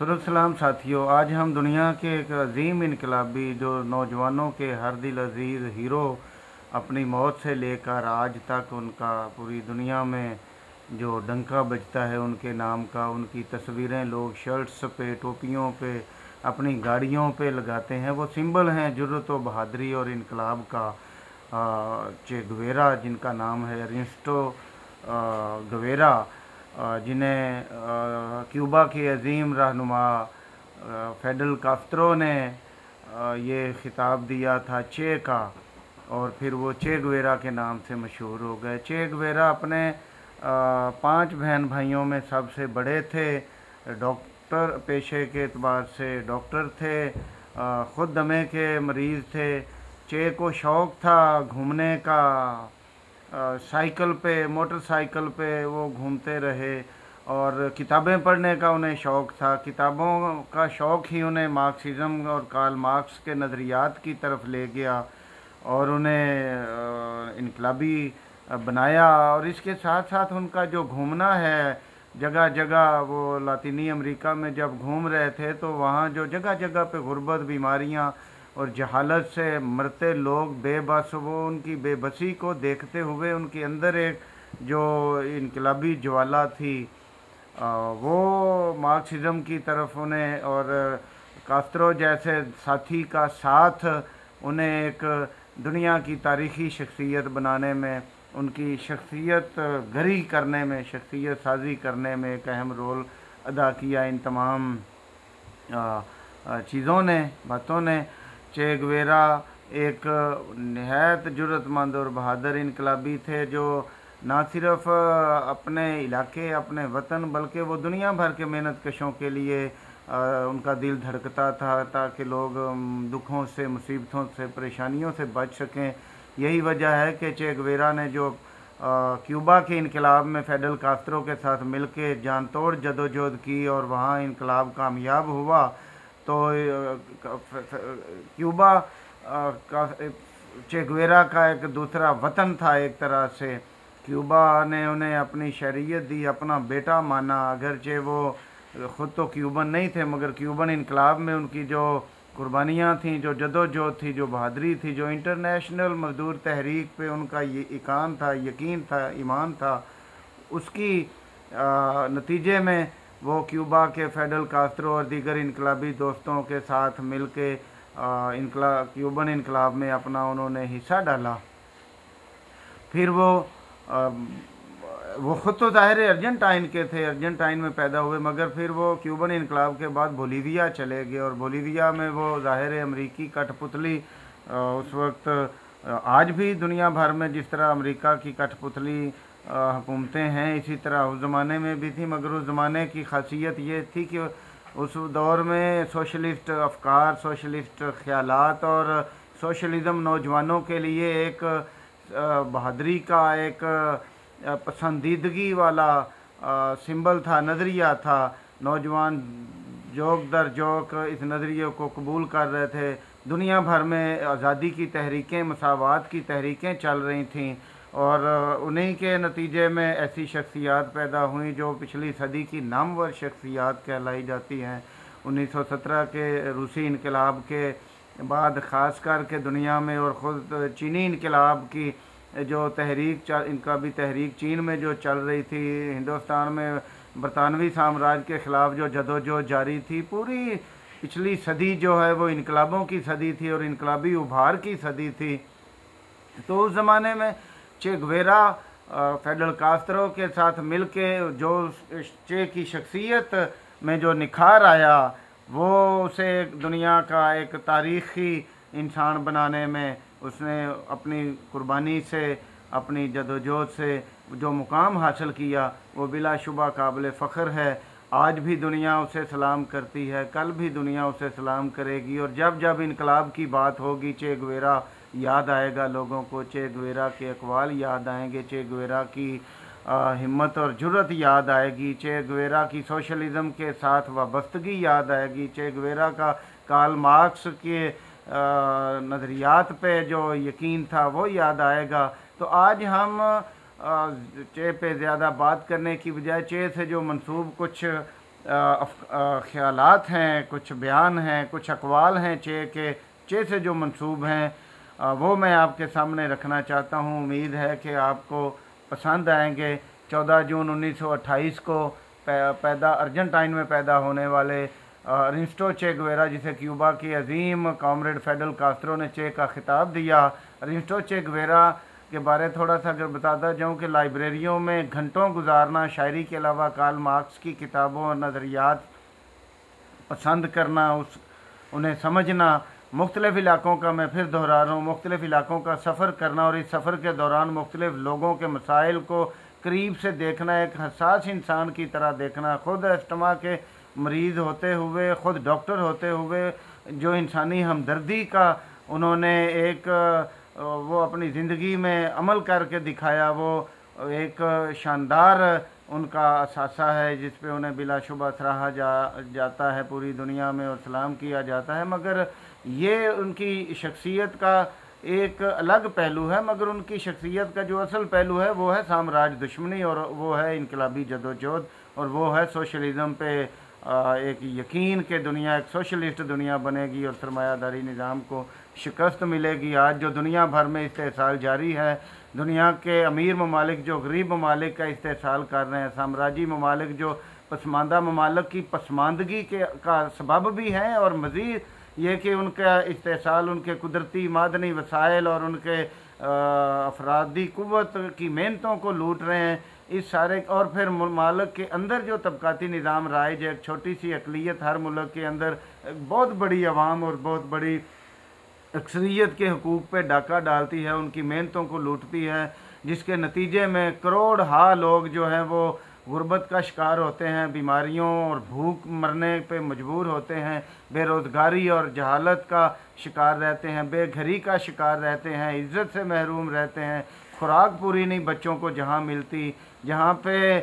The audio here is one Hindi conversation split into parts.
सलाम साथियों, आज हम दुनिया के एक अजीम इनकलाबी जो नौजवानों के हर दिल अजीज़ हीरो अपनी मौत से लेकर आज तक उनका पूरी दुनिया में जो डंका बजता है उनके नाम का, उनकी तस्वीरें लोग शर्ट्स पे, टोपियों पे, अपनी गाड़ियों पे लगाते हैं। वो सिंबल हैं जुर्रत व बहादरी और इनकलाब का। चे गुवेरा, जिनका नाम है अर्नेस्टो गुवेरा, जिन्हें क्यूबा के अजीम रहनुमा फेडल कास्त्रो ने ये खिताब दिया था चे का, और फिर वो चे गुवेरा के नाम से मशहूर हो गए। चे गुवेरा अपने 5 बहन भाइयों में सबसे बड़े थे। डॉक्टर पेशे के एतबार से डॉक्टर थे, ख़ुद दमे के मरीज़ थे। चे को शौक़ था घूमने का, साइकिल पे, मोटरसाइकिल पे वो घूमते रहे, और किताबें पढ़ने का उन्हें शौक़ था। किताबों का शौक़ ही उन्हें मार्क्सिज़म और कार्ल मार्क्स के नज़रियात की तरफ ले गया और उन्हें इनकलाबी बनाया। और इसके साथ साथ उनका जो घूमना है जगह जगह, वो लातीनी अमेरिका में जब घूम रहे थे तो वहाँ जो जगह जगह पे गुर्बत, बीमारियाँ और जहालत से मरते लोग बेबस, वो उनकी बेबसी को देखते हुए उनके अंदर एक जो इनकलाबी ज्वाला थी, वो मार्क्सिज़म की तरफ उन्हें और कास्त्रो जैसे साथी का साथ उन्हें एक दुनिया की तारीख़ी शख्सियत बनाने में, उनकी शख्सियत गरी करने में, शख्सियत साजी करने में एक अहम रोल अदा किया। इन तमाम चीज़ों ने, बातों ने। चे गुवेरा एक नहायत जुर्रतमंद और बहादुर इनकलाबी थे जो ना सिर्फ अपने इलाके, अपने वतन, बल्कि वो दुनिया भर के मेहनत कशों के लिए उनका दिल धड़कता था ताकि लोग दुखों से, मुसीबतों से, परेशानियों से बच सकें। यही वजह है कि चे गुवेरा ने जो क्यूबा के इनकलाब में फेडल कास्त्रो के साथ मिलकर जान तोड़ जदोजहद की और वहाँ इनकलाब कामयाब हुआ, तो क्यूबा का चे गुवेरा का एक दूसरा वतन था एक तरह से। क्यूबा ने उन्हें अपनी शरीयत दी, अपना बेटा माना, अगरचे वो ख़ुद तो क्यूबन नहीं थे, मगर क्यूबन इनकलाब में उनकी जो कुर्बानियाँ थीं, जो जदोजहद थी, जो बहादरी थी, जो इंटरनेशनल मजदूर तहरीक पे उनका ये इकान था, यकीन था, ईमान था, उसकी नतीजे में वो क्यूबा के फेडल कास्त्रो और दीगर इनकलाबी दोस्तों के साथ मिल के क्यूबन इनकलाब में अपना उन्होंने हिस्सा डाला। फिर वो ख़ुद तो ज़ाहिर है अर्जेंटाइन के थे, अर्जेंटाइन में पैदा हुए, मगर फिर वो क्यूबन इनकलाब के बाद बोलीविया चले गए, और बोलीविया में वो ज़ाहिर है अमरीकी कठपुतली उस वक्त, आज भी दुनिया भर में जिस तरह अमेरिका की कठपुतली हुकूमतें हैं, इसी तरह उस ज़माने में भी थी। मगर उस ज़माने की खासियत ये थी कि उस दौर में सोशलिस्ट अफकार, सोशलिस्ट ख्यालात और सोशलिज़म नौजवानों के लिए एक बहादरी का, एक पसंदीदगी वाला सिंबल था, नज़रिया था। नौजवान जोक दर जोक इस नज़रिए को कबूल कर रहे थे। दुनिया भर में आज़ादी की तहरीकें, मसावात की तहरीकें चल रही थीं, और उन्हीं के नतीजे में ऐसी शख्सियात पैदा हुई जो पिछली सदी की नामवर शख्सियात कहलाई जाती हैं। 1917 के रूसी इनकलाब के बाद ख़ास कर के दुनिया में, और ख़ुद चीनी इनकलाब की जो तहरीक, इनका भी तहरीक चीन में जो चल रही थी, हिंदुस्तान में बरतानवी साम्राज्य के ख़िलाफ़ जो जदोजहद जारी थी, पूरी पिछली सदी जो है वो इनकलाबों की सदी थी और इनकलाबी उभार की सदी थी। तो उस ज़माने में चे गुवेरा फेडल कास्त्रो के साथ मिल के जो चे की शख्सियत में जो निखार आया, वो उसे दुनिया का एक तारीख़ी इंसान बनाने में, उसने अपनी कुर्बानी से, अपनी जदोजहद से जो मुकाम हासिल किया, वो बिलाशुबा काबिल फ़ख्र है। आज भी दुनिया उसे सलाम करती है, कल भी दुनिया उसे सलाम करेगी, और जब जब इनकलाब की बात होगी चे गुवेरा याद आएगा लोगों को, चे गुवेरा के अक़वाल याद आएंगे, चे गुवेरा की हिम्मत और जुर्रत याद आएगी, चे गुवेरा की सोशलिज़म के साथ वाबस्तगी याद आएगी, चे गुवेरा का कार्ल मार्क्स के नज़रियात पे जो यकीन था वो याद आएगा। तो आज हम चे पे ज़्यादा बात करने की बजाय चे से जो मंसूब कुछ ख़यालात हैं, कुछ बयान हैं, कुछ अक़वाल हैं चे से जो मंसूब हैं, वो मैं आपके सामने रखना चाहता हूँ। उम्मीद है कि आपको पसंद आएंगे। 14 जून 1928 को अर्जेंटाइन में पैदा होने वाले अरिस्टो चे गुवेरा, जिसे क्यूबा की अजीम कॉमरेड फेडल कास्त्रो ने चे का खिताब दिया। अरिस्टो चे गुवेरा के बारे थोड़ा सा अगर बताता जाऊँ कि लाइब्रेरियों में घंटों गुजारना, शायरी के अलावा कार्ल मार्क्स की किताबों और नज़रियात पसंद करना, उन्हें समझना, मुख्तलिफ़ इलाक़ों का, मैं फिर दोहरा रहा हूँ, मुख्तलिफ़ इलाक़ों का सफ़र करना और इस सफ़र के दौरान मुख्तलिफ़ लोगों के मसाइल को करीब से देखना, एक हसास इंसान की तरह देखना, ख़ुद अस्थमा के मरीज़ होते हुए, ख़ुद डॉक्टर होते हुए जो इंसानी हमदर्दी का उन्होंने एक वो अपनी ज़िंदगी में अमल करके दिखाया, वो एक शानदार उनका असासा है जिस पे उन्हें बिलाशुबा सराहा जाता है पूरी दुनिया में और सलाम किया जाता है। मगर ये उनकी शख्सियत का एक अलग पहलू है, मगर उनकी शख्सियत का जो असल पहलू है वो है साम्राज्य दुश्मनी, और वो है इनकलाबी जदोजहद, और वो है सोशलिज़म पे एक यकीन के दुनिया एक सोशलिस्ट दुनिया बनेगी और सरमायादारी निज़ाम को शिकस्त मिलेगी। आज जो दुनिया भर में इस्तेसाल जारी है, दुनिया के अमीर ममालिक जो गरीब ममालिक का इस्तेसाल कर रहे हैं, साम्राज्यी ममालिक जो पसमानदा ममालिक की पसमानदगी का सबब भी हैं, और मज़ीद ये कि उनका इस्तेसाल उनके कुदरती मादनी वसाइल और उनके अफरादी कुव्वत की मेहनतों को लूट रहे हैं। इस सारे और फिर ममालिक के अंदर जो तबकाती निज़ाम राइज है, एक छोटी सी अक़लियत हर मुल्क के अंदर एक बहुत बड़ी आवाम और बहुत बड़ी अक्सरियत के हकूक़ पे डाका डालती है, उनकी मेहनतों को लूटती है, जिसके नतीजे में करोड़ हा लोग जो हैं वो गुर्बत का शिकार होते हैं, बीमारियों और भूख मरने पे मजबूर होते हैं, बेरोज़गारी और जहालत का शिकार रहते हैं, बेघरी का शिकार रहते हैं, इज़्ज़त से महरूम रहते हैं, खुराक पूरी नहीं बच्चों को जहाँ मिलती, जहाँ पे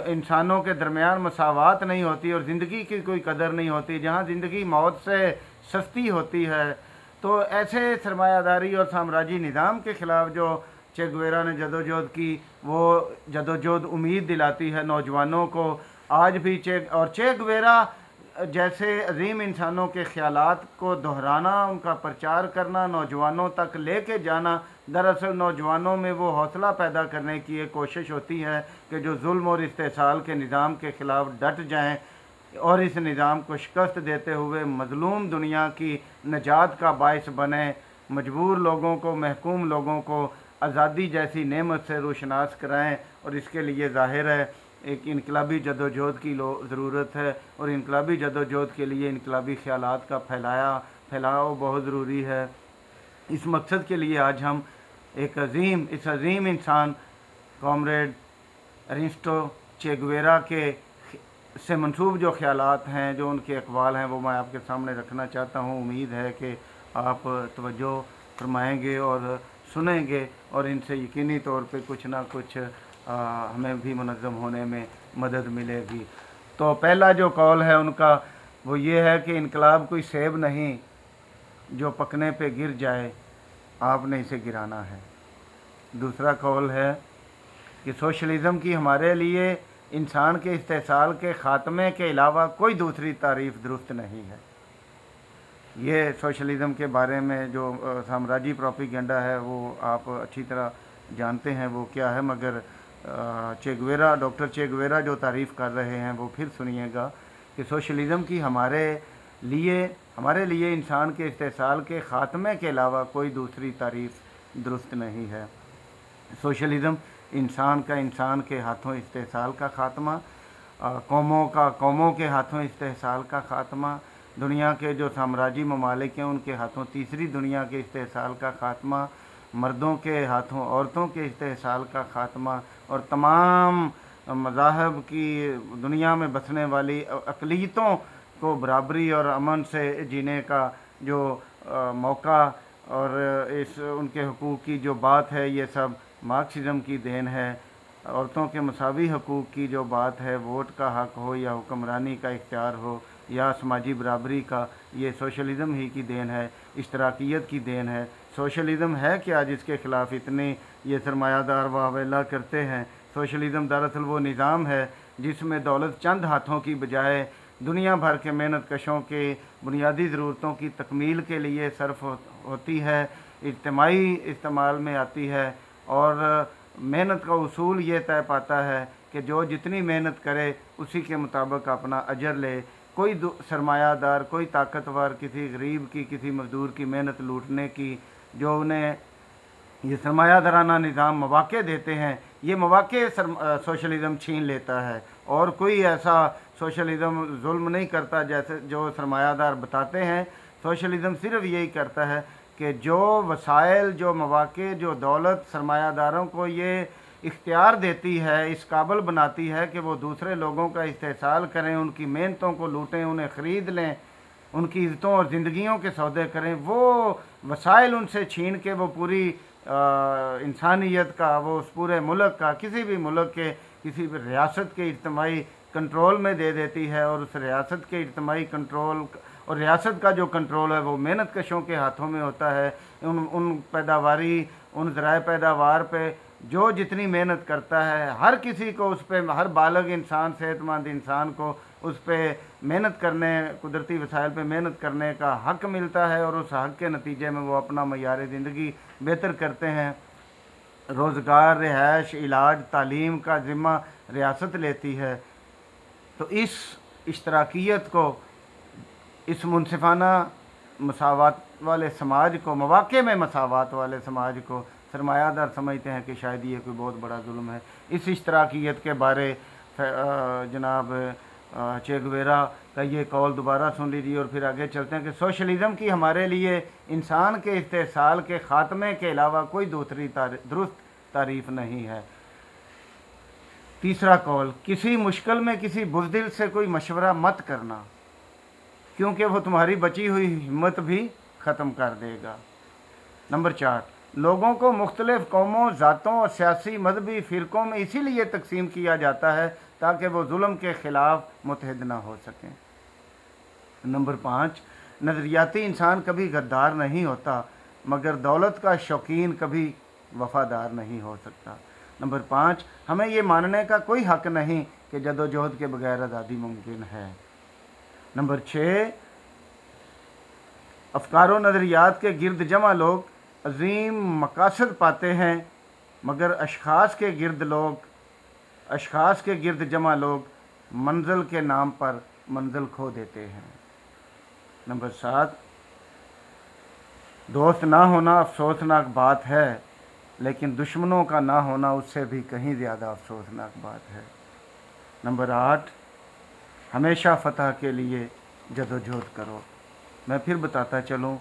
इंसानों के दरमियान मसावात नहीं होती और ज़िंदगी की कोई कदर नहीं होती, जहाँ ज़िंदगी मौत से सस्ती होती है। तो ऐसे सरमायादारी और साम्राज्यी निज़ाम के ख़िलाफ़ जो चे गुवेरा ने जदोजहद की, वो जदोजहद उम्मीद दिलाती है नौजवानों को। आज भी चे गुवेरा जैसे अजीम इंसानों के ख़यालात को दोहराना, उनका प्रचार करना, नौजवानों तक लेके जाना, दरअसल नौजवानों में वो हौसला पैदा करने की एक कोशिश होती है कि जो जुल्म और इस्तेसाल के निज़ाम के ख़िलाफ़ डट जाएं और इस निज़ाम को शिकस्त देते हुए मज़लूम दुनिया की नजात का बायस बने, मजबूर लोगों को, महकूम लोगों को आज़ादी जैसी नेमत से रोशनास कराएं। और इसके लिए ज़ाहिर है एक इनकलाबी जदोजहद की ज़रूरत है, और इनकलाबी जदोजहद के लिए इनकलाबी ख़यालात का फैलाव बहुत ज़रूरी है। इस मकसद के लिए आज हम इस अज़ीम इंसान कॉमरेड अरिस्टो चे गुवेरा के से मंसूब जो ख़यालात हैं, जो उनके अक़वाल हैं, वो मैं आपके सामने रखना चाहता हूँ। उम्मीद है कि आप तवज्जो फरमाएँगे और सुनेंगे और इनसे यकीनी तौर पे कुछ ना कुछ हमें भी मुनज़्ज़म होने में मदद मिलेगी। तो पहला जो कौल है उनका वो ये है कि इनकलाब कोई सेब नहीं जो पकने पे गिर जाए, आपने इसे गिराना है। दूसरा कौल है कि सोशलिज़म की हमारे लिए इंसान के इस्तेसाल के ख़ात्मे के अलावा कोई दूसरी तारीफ़ दुरुस्त नहीं है। ये सोशलिज़म के बारे में जो साम्राज्यी प्रोपेगेंडा है वो आप अच्छी तरह जानते हैं वो क्या है, मगर डॉक्टर चे गुवेरा जो तारीफ़ कर रहे हैं वो फिर सुनिएगा कि सोशलिज़म की हमारे लिए इंसान के इस्तेसाल के ख़ात्मे के अलावा कोई दूसरी तारीफ़ दुरुस्त नहीं है। सोशलिज़म इंसान के हाथों इस्तेसाल का ख़ात्मा, कौमों के हाथों इस्तेसाल का ख़ात्मा, दुनिया के जो साम्राज्यी ममालिक हैं उनके हाथों तीसरी दुनिया के इस्तेसाल का ख़ात्मा, मर्दों के हाथों औरतों के इस्तेसाल का ख़ात्मा, और तमाम मज़ाहब की दुनिया में बसने वाली अक़लियतों को बराबरी और अमन से जीने का जो मौका और इस उनके हकूक़ की जो बात है, ये सब मार्क्सिज़म की देन है। औरतों के मसावी हकूक़ की जो बात है, वोट का हक़ हो या हुक्मरानी का इख्तियार हो या समाजी बराबरी का, ये सोशलिज़म ही की देन है, इश्तराकियत की देन है। सोशलिज़म है क्या जिसके ख़िलाफ़ इतने ये सरमायादार वावेला करते हैं? सोशलिज़म दरअसल वो निज़ाम है जिसमें दौलत चंद हाथों की बजाय दुनिया भर के मेहनत कशों के बुनियादी ज़रूरतों की तकमील के लिए सर्फ होती है, इज्तिमाई इस्तेमाल में आती है। और मेहनत का उसूल ये तय पाता है कि जो जितनी मेहनत करे उसी के मुताबिक अपना अजर ले। कोई सरमायादार, कोई ताकतवर किसी गरीब की, किसी मज़दूर की मेहनत लूटने की, जो उन्हें ये सरमायादाराना निज़ाम मौक़े देते हैं, ये मौक़े सोशलिज़म छीन लेता है। और कोई ऐसा सोशलिज़म जुल्म नहीं करता जैसे जो सरमायादार बताते हैं। सोशलिज़म सिर्फ यही करता है कि जो वसाइल, जो मौक़े, जो दौलत सरमायादारों को ये इख्तियार देती है, इस काबिल बनाती है कि वो दूसरे लोगों का इस्तेहसाल करें, उनकी मेहनतों को लूटें, उन्हें ख़रीद लें, उनकी इज़्ज़तों और ज़िंदगियों के सौदे करें, वो वसाइल उनसे छीन के वो पूरी इंसानियत का, वो उस पूरे मुल्क का, किसी भी मुल्क के, किसी भी रियासत के इज्तिमाई कंट्रोल में दे देती है। और उस रियासत के इज्तिमाई कंट्रोल और रियासत का जो कंट्रोल है वो मेहनत कशों के हाथों में होता है। उन पैदावारी, उन ज़राए पैदावार पे जो जितनी मेहनत करता है, हर किसी को उस पर, हर बालग इंसान, सेहतमंद इंसान को उस पर मेहनत करने, कुदरती वसाइल पे मेहनत करने का हक़ मिलता है। और उस हक़ के नतीजे में वो अपना मयार ज़िंदगी बेहतर करते हैं। रोज़गार, रिहाइश, इलाज, तालीम का ज़िम्मा रियासत लेती है। तो इस इश्तराकियत को, इस मुनसिफाना मसावत वाले समाज को, मौक़े में मसावत वाले समाज को सरमायादार समझते हैं कि शायद ये कोई बहुत बड़ा जुल्म है। इस इश्तराकियत के बारे जनाब चे गुवेरा का ये कौल दोबारा सुन लीजिए और फिर आगे चलते हैं कि सोशलिज़म की हमारे लिए इंसान के इस्तेहसाल के ख़ात्मे के अलावा कोई दूसरी दुरुस्त तारीफ़ नहीं है। तीसरा कौल, किसी मुश्किल में किसी बुज़दिल से कोई मशवरा मत करना, क्योंकि वो तुम्हारी बची हुई हिम्मत भी ख़त्म कर देगा। नंबर 4, लोगों को मुख्तलिफ़ कौमों, ज़ातों और सियासी मजहबी फ़िरक़ों में इसीलिए तकसीम किया जाता है ताकि वो जुल्म के ख़िलाफ़ मुत्तहिद ना हो सकें। नंबर 5, नज़रियाती इंसान कभी गद्दार नहीं होता, मगर दौलत का शौकीन कभी वफ़ादार नहीं हो सकता। नंबर 5, हमें ये मानने का कोई हक़ नहीं कि जदोजहद के बगैर आज़ादी मुमकिन है। नंबर 6, अफ़कार व नज़रियात के गिरद जमा लोग अज़ीम मकासद पाते हैं, मगर अशख़ास के गिरद जमा लोग मंजिल के नाम पर मंजिल खो देते हैं। नंबर 7, दोस्त ना होना अफसोसनाक बात है, लेकिन दुश्मनों का ना होना उससे भी कहीं ज़्यादा अफसोसनाक बात है। नंबर 8, हमेशा फ़तह के लिए जदोजहद करो। मैं फिर बताता चलूँ,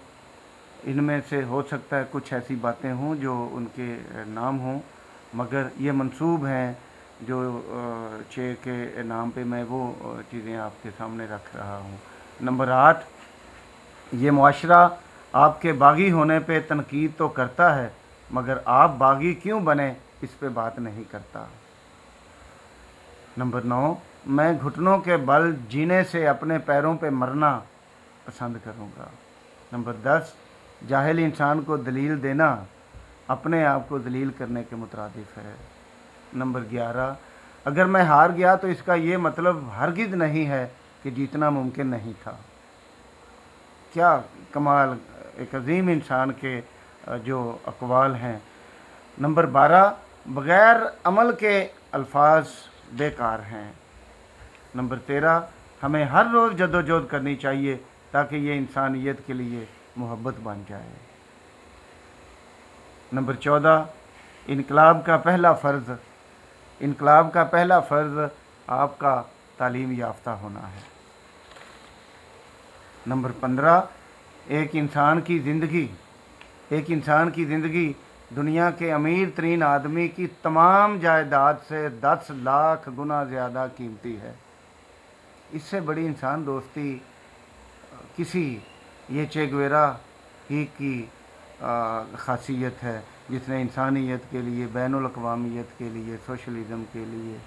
इनमें से हो सकता है कुछ ऐसी बातें हों जो उनके नाम हों, मगर ये मंसूब हैं जो चे के नाम पे मैं वो चीज़ें आपके सामने रख रहा हूँ। नंबर 8, ये मुआशरा आपके बागी होने पे तनकीद तो करता है, मगर आप बागी क्यों बने इस पे बात नहीं करता। नंबर 9, मैं घुटनों के बल जीने से अपने पैरों पे मरना पसंद करूँगा। नंबर 10, जाहिल इंसान को दलील देना अपने आप को दलील करने के मुतरादिफ है। नंबर 11, अगर मैं हार गया तो इसका ये मतलब हरगिज़ नहीं है कि जीतना मुमकिन नहीं था। क्या कमाल एक अजीम इंसान के जो अक़वाल हैं। नंबर 12, बग़ैर अमल के अल्फाज बेकार हैं। नंबर 13, हमें हर रोज़ जदोजहद करनी चाहिए ताकि ये इंसानियत के लिए मोहब्बत बन जाए। नंबर 14, इनकलाब का पहला फ़र्ज़ आपका तालीम याफ्ता होना है। नंबर 15, एक इंसान की ज़िंदगी दुनिया के अमीर तरीन आदमी की तमाम जायदाद से 10 लाख गुना ज़्यादा कीमती है। इससे बड़ी इंसान दोस्ती किसी, ये चे गुवेरा ही की ख़ासियत है जिसने इंसानियत के लिए, बैनुल अक़वामियत के लिए, सोशलिज़म के लिए,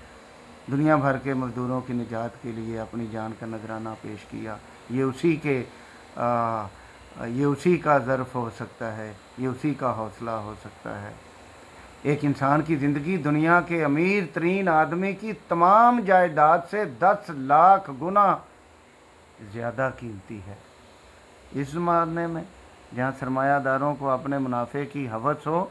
दुनिया भर के मज़दूरों की निजात के लिए अपनी जान का नजराना पेश किया। ये उसी का ज़र्फ़ हो सकता है, ये उसी का हौसला हो सकता है। एक इंसान की ज़िंदगी दुनिया के अमीर तरीन आदमी की तमाम जायदाद से 10 लाख गुना ज़्यादा कीमती है। इस ज़माने में जहाँ सरमायादारों को अपने मुनाफे की हवस हो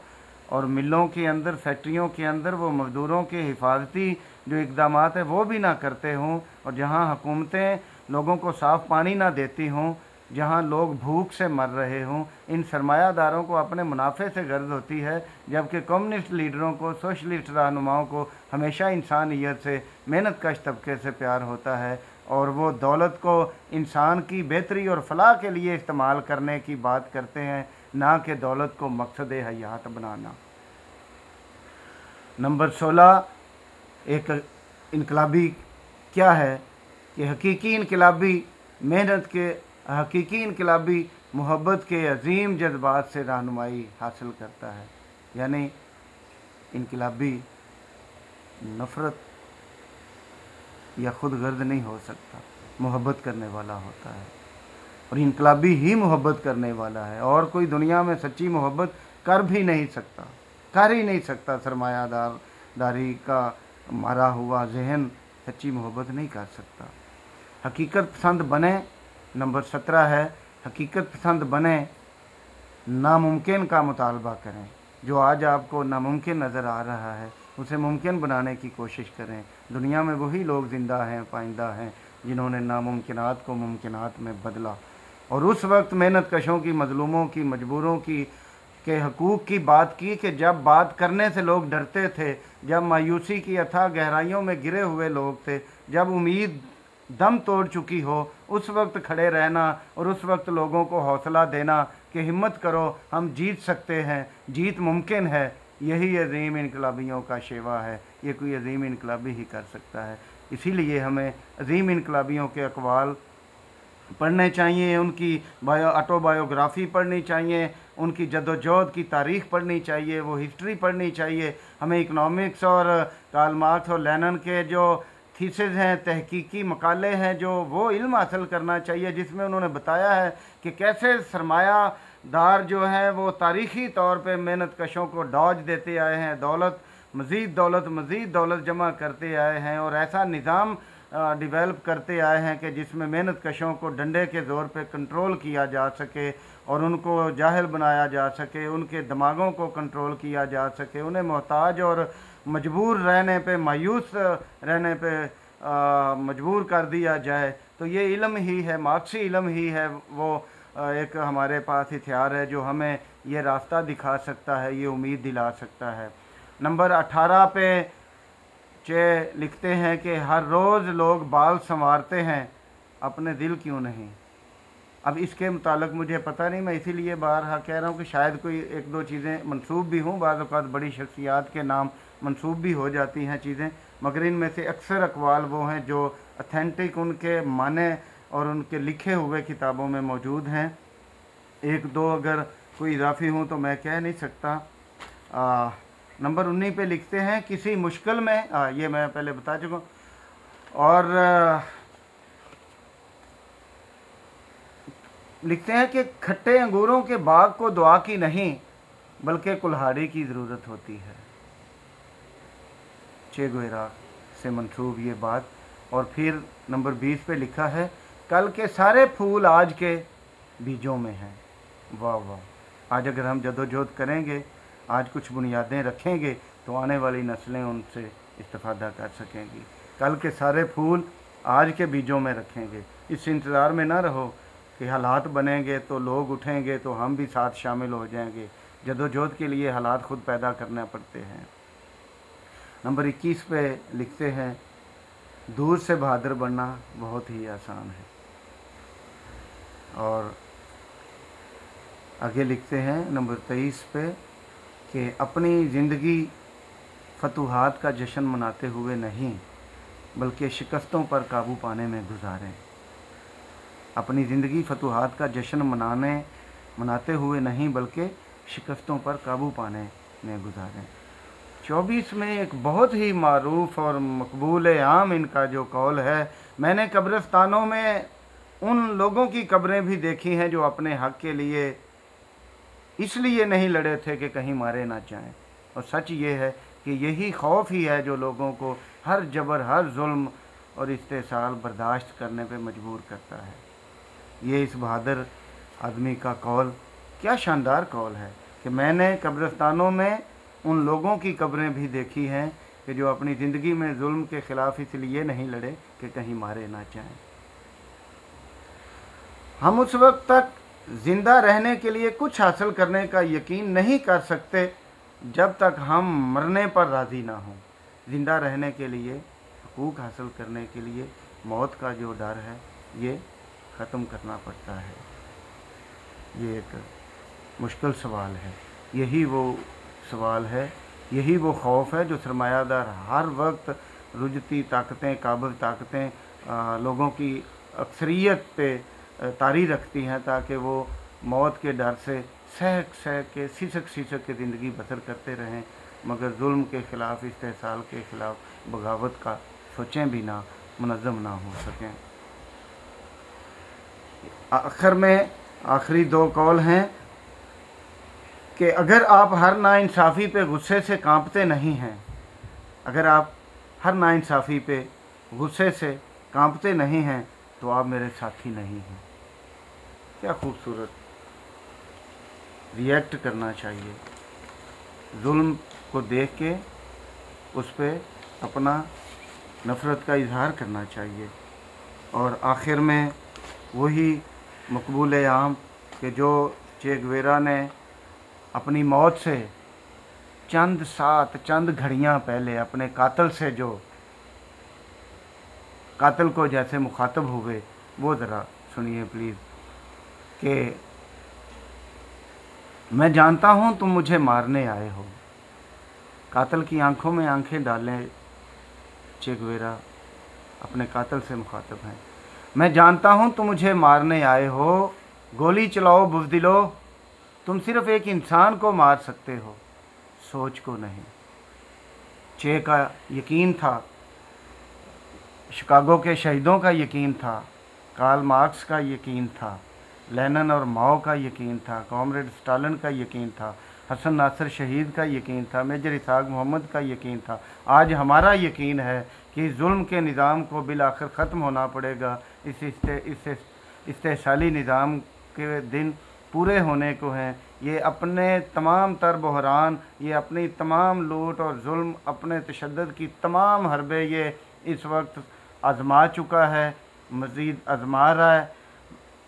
और मिलों के अंदर, फैक्ट्रियों के अंदर वो मज़दूरों के हिफाजती जो इक़दाम है वो भी ना करते हों, और जहाँ हुकूमतें लोगों को साफ़ पानी ना देती हों, जहाँ लोग भूख से मर रहे हों, इन सरमायादारों को अपने मुनाफे से गर्ज होती है, जबकि कम्युनिस्ट लीडरों को, सोशलिस्ट रहनुमाओं को हमेशा इंसानियत से, मेहनत कश तबके से प्यार होता है, और वो दौलत को इंसान की बेहतरी और फलाह के लिए इस्तेमाल करने की बात करते हैं, ना कि दौलत को मकसद हयात बनाना। नंबर 16, एक इनकलाबी क्या है कि हकीकी इनकलाबी मेहनत के, हकीकी इनकलाबी मोहब्बत के अजीम जज्बात से रहनुमाई हासिल करता है। यानी इनकलाबी नफ़रत या खुद गर्द नहीं हो सकता, मोहब्बत करने वाला होता है, और इनकलाबी ही मोहब्बत करने वाला है, और कोई दुनिया में सच्ची मोहब्बत कर भी नहीं सकता, कर ही नहीं सकता। सरमायादारी का मारा हुआ जहन सच्ची मोहब्बत नहीं कर सकता। हकीकत पसंद बने, नंबर 17 है, हकीकत पसंद बने, नामुमकिन का मुतालबा करें। जो आज आपको नामुमकिन नज़र आ रहा है उसे मुमकिन बनाने की कोशिश करें। दुनिया में वही लोग ज़िंदा हैं, पाइंदा हैं, जिन्होंने नामुमकिनात को मुमकिनात में बदला। और उस वक्त मेहनत कशों की, मजलूमों की, मजबूरों की के हकूक़ की बात की कि जब बात करने से लोग डरते थे, जब मायूसी की अथाह गहराइयों में गिरे हुए लोग थे, जब उम्मीद दम तोड़ चुकी हो, उस वक्त खड़े रहना और उस वक्त लोगों को हौसला देना कि हिम्मत करो, हम जीत सकते हैं, जीत मुमकिन है। यही अजीम इनकलाबियों का शेवा है, ये कोई अजीम इनकलाबी ही कर सकता है। इसीलिए हमें अजीम इनकलाबियों के अक़वाल पढ़ने चाहिए, उनकी ऑटोबायोग्राफ़ी पढ़नी चाहिए, उनकी जद्दोजहद की तारीख़ पढ़नी चाहिए, वो हिस्ट्री पढ़नी चाहिए। हमें इकनॉमिक्स और कार्ल मार्क्स और लेनिन के जो थीसिस हैं, तहकीकी मकाले हैं, जो वो इल्म हासिल करना चाहिए, जिसमें उन्होंने बताया है कि कैसे सरमायादार जो हैं वो तारीख़ी तौर पे मेहनत कशों को डॉज देते आए हैं, मज़ीद दौलत जमा करते आए हैं, और ऐसा निज़ाम डेवलप करते आए हैं कि जिसमें मेहनत कशों को डंडे के ज़ोर पे कंट्रोल किया जा सके, और उनको जाहिल बनाया जा सके, उनके दिमागों को कंट्रोल किया जा सके, उन्हें मोहताज और मजबूर रहने पे, मायूस रहने पे मजबूर कर दिया जाए। तो ये इल्म ही है, मार्क्सी इल्म ही है, वो एक हमारे पास हथियार है जो हमें ये रास्ता दिखा सकता है, ये उम्मीद दिला सकता है। नंबर 18 पे लिखते हैं कि हर रोज़ लोग बाल संवारते हैं, अपने दिल क्यों नहीं। अब इसके मुतालिक मुझे पता नहीं, मैं इसीलिए बारहा कह रहा हूँ कि शायद कोई एक दो चीज़ें मंसूब भी हों, बाज़ औक़ात बड़ी शख्सियात के नाम मंसूब भी हो जाती हैं चीज़ें, मगर इनमें से अक्सर अक़वाल वो हैं जो अथेंटिक उनके माने और उनके लिखे हुए किताबों में मौजूद हैं। एक दो अगर कोई इजाफी हूँ तो मैं कह नहीं सकता। नंबर 19 पे लिखते हैं, किसी मुश्किल में, ये मैं पहले बता चुका हूँ, और लिखते हैं कि खट्टे अंगूरों के बाग को दुआ की नहीं बल्कि कुल्हाड़ी की ज़रूरत होती है। चे गुवेरा से मंसूब ये बात। और फिर नंबर 20 पे लिखा है, कल के सारे फूल आज के बीजों में हैं। वाह वाह, आज अगर हम जदोजहद करेंगे, आज कुछ बुनियादें रखेंगे, तो आने वाली नस्लें उनसे इस्तिफ़ादा कर सकेंगी। कल के सारे फूल आज के बीजों में रखेंगे। इस इंतज़ार में ना रहो कि हालात बनेंगे तो लोग उठेंगे तो हम भी साथ शामिल हो जाएंगे। जदोजहद के लिए हालात खुद पैदा करने पड़ते हैं। नंबर 21 पे लिखते हैं, दूर से बहादुर बनना बहुत ही आसान है। और आगे लिखते हैं नंबर 23 पे कि अपनी ज़िंदगी फतूहात का जश्न मनाते हुए नहीं बल्कि शिकस्तों पर काबू पाने में गुजारें। अपनी ज़िंदगी फतूहात का जश्न मनाते हुए नहीं बल्कि शिकस्तों पर काबू पाने में गुजारें। 24 में एक बहुत ही मारूफ और मकबूल आम इनका जो कौल है, मैंने कब्रिस्तानों में उन लोगों की कब्रें भी देखी हैं जो अपने हक़ के लिए इसलिए नहीं लड़े थे कि कहीं मारे ना जाएं। और सच ये है कि यही खौफ ही है जो लोगों को हर जबर, हर जुल्म और इस्तेसाल बर्दाश्त करने पे मजबूर करता है। ये इस बहादुर आदमी का कौल, क्या शानदार कौल है कि मैंने कब्रिस्तानों में उन लोगों की कब्रें भी देखी हैं कि जो अपनी ज़िंदगी में जुल्म के ख़िलाफ़ इसलिए नहीं लड़े कि कहीं मारे ना जाएं। हम उस वक्त तक ज़िंदा रहने के लिए कुछ हासिल करने का यकीन नहीं कर सकते जब तक हम मरने पर राज़ी ना हों। ज़िंदा रहने के लिए, हकूक़ हासिल करने के लिए मौत का जो डर है ये ख़त्म करना पड़ता है। ये एक मुश्किल सवाल है। यही वो सवाल है, यही वो खौफ है जो सरमायादार हर वक्त रुजती ताकतें, काबिज़ ताकतें लोगों की अक्सरियत पे तारी रखती हैं ताकि वो मौत के डर से सहक सहक के, सिसक सिसक के ज़िंदगी बसर करते रहें, मगर जुल्म के ख़िलाफ़, इस्तेसाल के ख़िलाफ़ बगावत का सोचें भी ना, मुनज़्ज़म ना हो सकें। आखिर में आखिरी दो कौल हैं कि अगर आप हर नाइंसाफ़ी पे गुस्से से कांपते नहीं हैं, अगर आप हर नाइंसाफ़ी पे गुस्से से कांपते नहीं हैं तो आप मेरे साथी नहीं हैं। क्या खूबसूरत रिएक्ट करना चाहिए, जुल्म को देख के उस पर अपना नफ़रत का इजहार करना चाहिए। और आखिर में वही मकबूल आम कि जो चे गुवेरा ने अपनी मौत से चंद घड़ियां पहले अपने कातिल से, जो कातिल को जैसे मुखातब हुए, वो ज़रा सुनिए प्लीज़ कि मैं जानता हूँ तुम मुझे मारने आए हो। कातिल की आंखों में आंखें डाले चे गुवेरा अपने कातिल से मुखातब हैं। मैं जानता हूँ तुम मुझे मारने आए हो, गोली चलाओ बुज़दिलो, तुम सिर्फ़ एक इंसान को मार सकते हो, सोच को नहीं। चे का यकीन था, शिकागो के शहीदों का यकीन था, कार्ल मार्क्स का यकीन था, लेनिन और माओ का यकीन था, कॉमरेड स्टालिन का यकीन था, हसन नासर शहीद का यकीन था, मेजर इसहाक मोहम्मद का यकीन था। आज हमारा यकीन है कि जुल्म के निज़ाम को बिलाखिर ख़त्म होना पड़ेगा। इस इस्तेसाली निज़ाम के दिन पूरे होने को हैं। ये अपने तमाम तर बहरान, ये अपनी तमाम लूट और जुल्म, अपने तशद्दुद की तमाम हरबे ये इस वक्त आज़मा चुका है, मज़ीद आज़मा रहा है।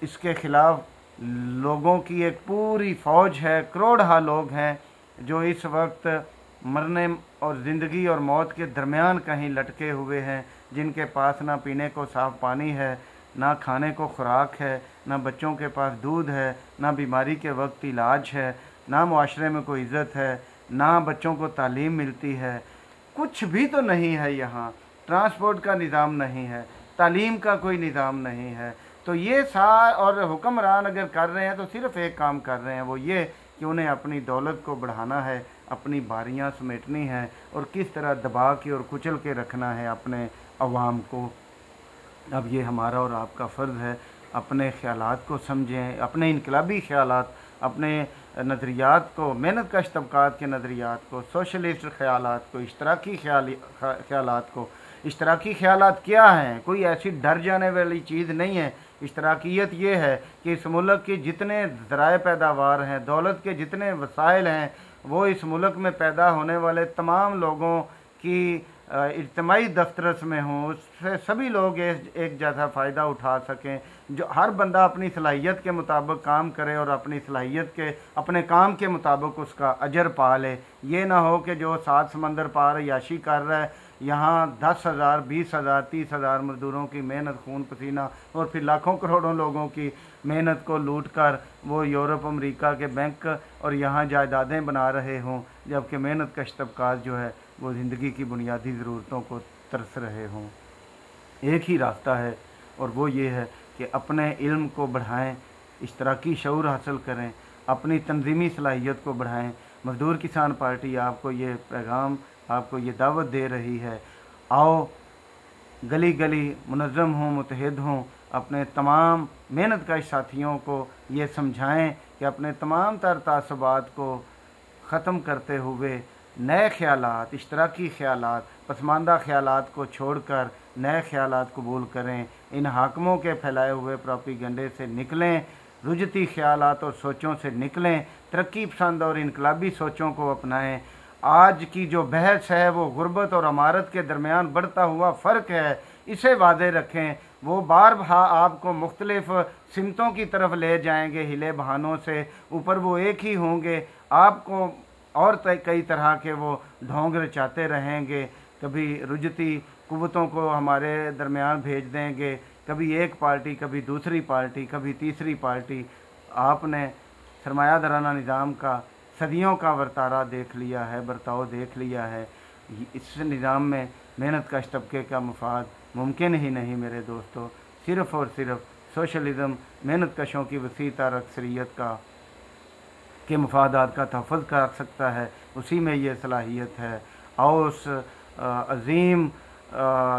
इसके ख़िलाफ़ लोगों की एक पूरी फ़ौज है, करोड़हा लोग हैं जो इस वक्त मरने और ज़िंदगी और मौत के दरमियान कहीं लटके हुए हैं, जिनके पास ना पीने को साफ़ पानी है, ना खाने को खुराक है, ना बच्चों के पास दूध है, ना बीमारी के वक्त इलाज है, ना मुआशरे में कोई इज़्ज़त है, ना बच्चों को तालीम मिलती है। कुछ भी तो नहीं है यहाँ। ट्रांसपोर्ट का निज़ाम नहीं है, तालीम का कोई निज़ाम नहीं है। तो ये और हुक्मरान अगर कर रहे हैं तो सिर्फ़ एक काम कर रहे हैं, वो ये कि उन्हें अपनी दौलत को बढ़ाना है, अपनी बारियां समेटनी है और किस तरह दबा के और कुचल के रखना है अपने अवाम को। अब ये हमारा और आपका फ़र्ज़ है, अपने ख़यालात को समझें, अपने इनकलाबी ख़यालात, अपने नज़रियात को, मेहनत कश तबक़ात के नज़रियात को, सोशलिस्ट ख़यालात को, इश्तराकी ख़यालात को। इश्तराकी ख़यालात क्या हैं? कोई ऐसी डर जाने वाली चीज़ नहीं है। इश्तराकियत ये है कि इस मुल्क की जितने ज़राए पैदावार हैं, दौलत के जितने वसाइल हैं, वो इस मुल्क में पैदा होने वाले तमाम लोगों की इज्तिमाई दस्तरस में हों, उससे सभी लोग एक जैसा फ़ायदा उठा सकें। जो हर बंदा अपनी सलाहियत के मुताबिक काम करे और अपनी सलाहियत के, अपने काम के मुताबिक उसका अजर पा ले। ये ना हो कि जो 7 समंदर पार याशी कर रहा है, यहाँ 10,000, 20,000, 30,000 मज़दूरों की मेहनत, खून पसीना और फिर लाखों करोड़ों लोगों की मेहनत को लूट कर वो यूरोप अमेरिका के बैंक और यहाँ जायदादें बना रहे हों, जबकि मेहनत कश तबक़ात जो है वो ज़िंदगी की बुनियादी ज़रूरतों को तरस रहे हों। एक ही रास्ता है और वो ये है कि अपने इल्म को बढ़ाएं, इश्तराकी शऊर हासिल करें, अपनी तंज़ीमी सलाहियत को बढ़ाएं। मज़दूर किसान पार्टी आपको ये पैगाम, आपको ये दावत दे रही है, आओ गली गली मुनज़्ज़म हों, मुत्तहिद हों, अपने तमाम मेहनत कश साथियों को ये समझाएं कि अपने तमाम तर तासुबात को ख़त्म करते हुए नए ख्यालात, इश्तराकी ख्यालात, पसमानदा ख्यालात को छोड़कर नए ख्यालात कबूल करें, इन हाकिमों के फैलाए हुए प्रोपेगेंडे से निकलें, रुजती ख्यालात और सोचों से निकलें, तरक्की पसंद और इनकलाबी सोचों को अपनाएं। आज की जो बहस है वो गुर्बत और अमारत के दरमियान बढ़ता हुआ फ़र्क है, इसे वादे रखें। वो बार बार आपको मुख्तलिफ सिमतों की तरफ ले जाएंगे, हिले बहानों से, ऊपर वो एक ही होंगे, आपको और कई तरह के वो ढोंग रचाते रहेंगे। कभी रुजती कुव्वतों को हमारे दरमियान भेज देंगे, कभी एक पार्टी, कभी दूसरी पार्टी, कभी तीसरी पार्टी। आपने सरमायादाराना निज़ाम का सदियों का वर्तारा देख लिया है, बर्ताव देख लिया है। इस निज़ाम में मेहनत कश तबके का मफाद मुमकिन ही नहीं मेरे दोस्तों। सिर्फ़ और सिर्फ सोशलिज़म मेहनत कशों की वसी तर अक्सरियत का के मफादात का तहफ़्फ़ुज़ कर सकता है, उसी में ये सलाहियत है। और उस अज़ीम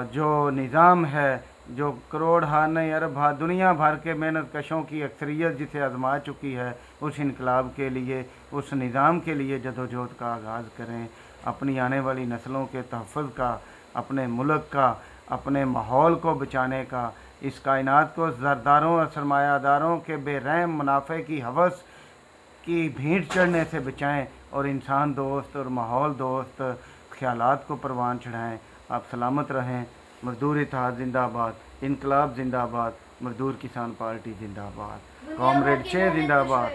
जो निज़ाम है, जो करोड़ हा नहीं अरब हा दुनिया भर के मेहनत कशों की अक्सरियत जिसे आजमा चुकी है, उस इनकलाब के लिए, उस निज़ाम के लिए जदोजहद का आगाज़ करें। अपनी आने वाली नस्लों के तहफ़्फ़ुज़ का, अपने मुल्क का, अपने माहौल को बचाने का, इस कायनात को ज़रदारों और सरमायादारों के बेरहम मुनाफे की हवस की भीड़ चढ़ने से बचाएं और इंसान दोस्त और माहौल दोस्त ख्यालात को परवान चढ़ाएं। आप सलामत रहें। मजदूर इत्तेहाद जिंदाबाद, इनकलाब जिंदाबाद, मजदूर किसान पार्टी जिंदाबाद, कॉमरेड छः जिंदाबाद।